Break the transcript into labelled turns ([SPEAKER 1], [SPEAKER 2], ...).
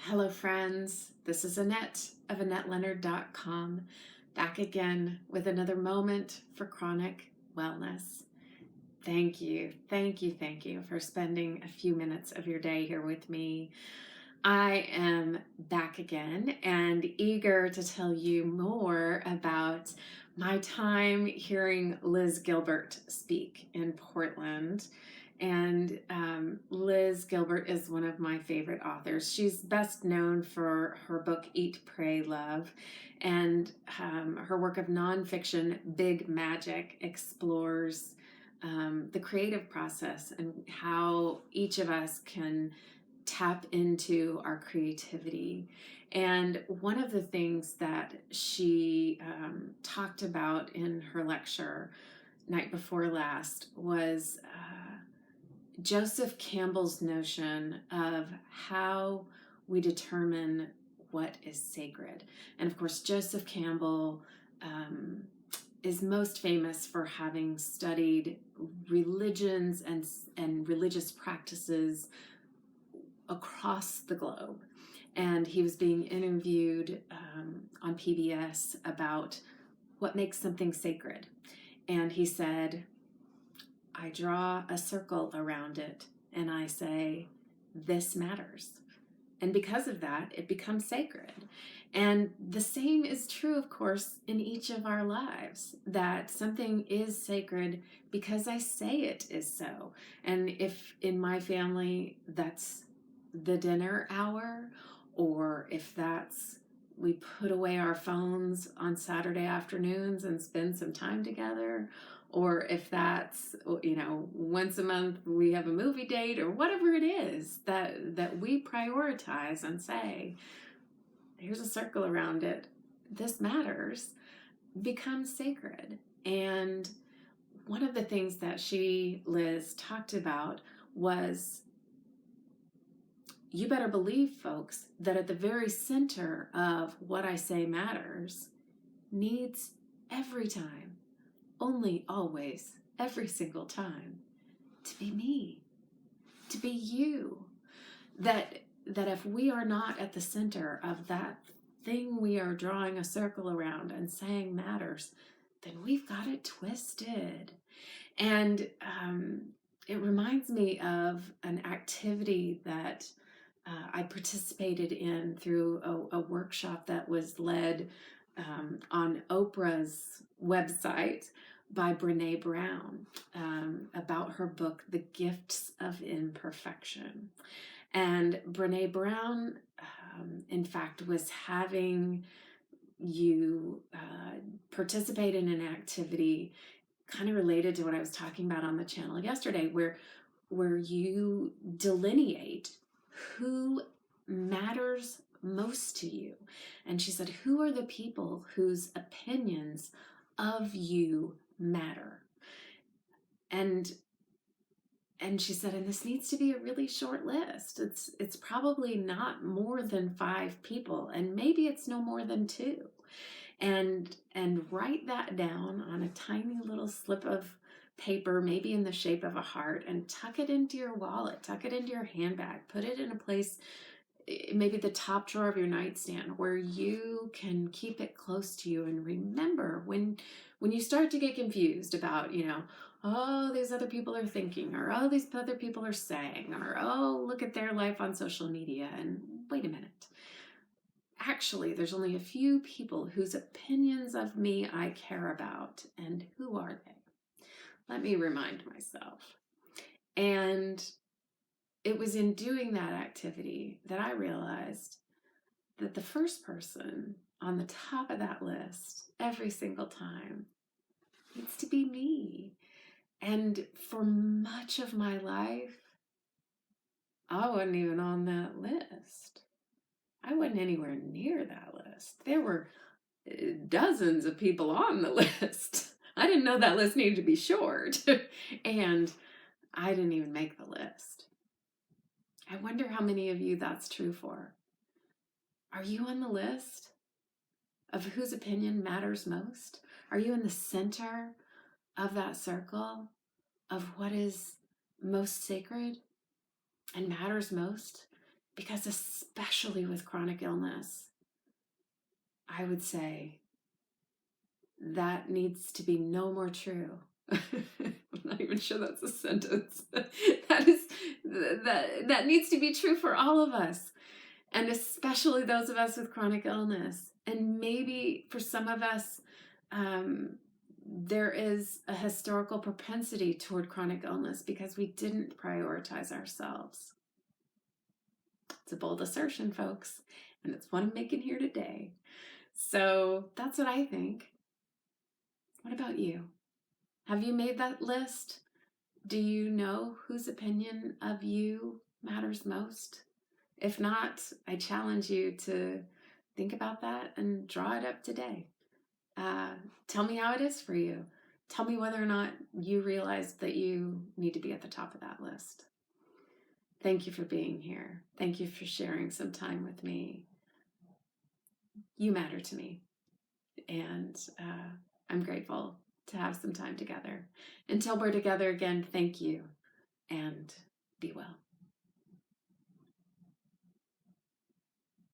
[SPEAKER 1] Hello, friends. This is Annette of AnnetteLeonard.com, back again with another moment for chronic wellness. Thank you for spending a few minutes of your day here with me. I am back again and eager to tell you more about my time hearing Liz Gilbert speak in Portland. And Liz Gilbert is one of my favorite authors. She's best known for her book, Eat, Pray, Love, and her work of nonfiction, Big Magic, explores the creative process and how each of us can tap into our creativity. And one of the things that she talked about in her lecture night before last was Joseph Campbell's notion of how we determine what is sacred. And of course, Joseph Campbell is most famous for having studied religions and religious practices across the globe. And he was being interviewed on PBS about what makes something sacred. And he said, I draw a circle around it and I say, this matters. And because of that, it becomes sacred. And the same is true, of course, in each of our lives, that something is sacred because I say it is so. And if in my family, that's the dinner hour, or if that's we put away our phones on Saturday afternoons and spend some time together, or if that's, once a month we have a movie date, or whatever it is that we prioritize and say, here's a circle around it, this matters, becomes sacred. And one of the things that Liz, talked about was, you better believe, folks, that at the very center of what I say matters needs every time, only always, every single time, to be me, to be you. That if we are not at the center of that thing we are drawing a circle around and saying matters, then we've got it twisted. And it reminds me of an activity that I participated in through a workshop that was led on Oprah's website by Brene Brown about her book, The Gifts of Imperfection. And Brene Brown, in fact, was having you participate in an activity kind of related to what I was talking about on the channel yesterday, where you delineate who matters most to you. And she said, who are the people whose opinions of you matter? And she said, and this needs to be a really short list. It's probably not more than 5 people, and maybe it's no more than 2. And write that down on a tiny little slip of paper, maybe in the shape of a heart, and tuck it into your wallet, tuck it into your handbag, put it in a place, maybe the top drawer of your nightstand, where you can keep it close to you. And remember, when you start to get confused about, oh, these other people are thinking, or oh, these other people are saying, or oh, look at their life on social media, and wait a minute. Actually, there's only a few people whose opinions of me I care about, and who are they? Let me remind myself. And it was in doing that activity that I realized that the first person on the top of that list every single time needs to be me. And for much of my life, I wasn't even on that list. I wasn't anywhere near that list. There were dozens of people on the list. I didn't know that list needed to be short. And I didn't even make the list. I wonder how many of you that's true for. Are you on the list of whose opinion matters most? Are you in the center of that circle of what is most sacred and matters most? Because especially with chronic illness, I would say that needs to be no more true. I'm not even sure that's a sentence. That needs to be true for all of us, and especially those of us with chronic illness. And maybe for some of us, there is a historical propensity toward chronic illness because we didn't prioritize ourselves. It's a bold assertion, folks, and it's what I'm making here today. So that's what I think. What about you? Have you made that list? Do you know whose opinion of you matters most? If not, I challenge you to think about that and draw it up today. Tell me how it is for you. Tell me whether or not you realize that you need to be at the top of that list. Thank you for being here. Thank you for sharing some time with me. You matter to me, and I'm grateful to have some time together. Until we're together again, thank you, and be well.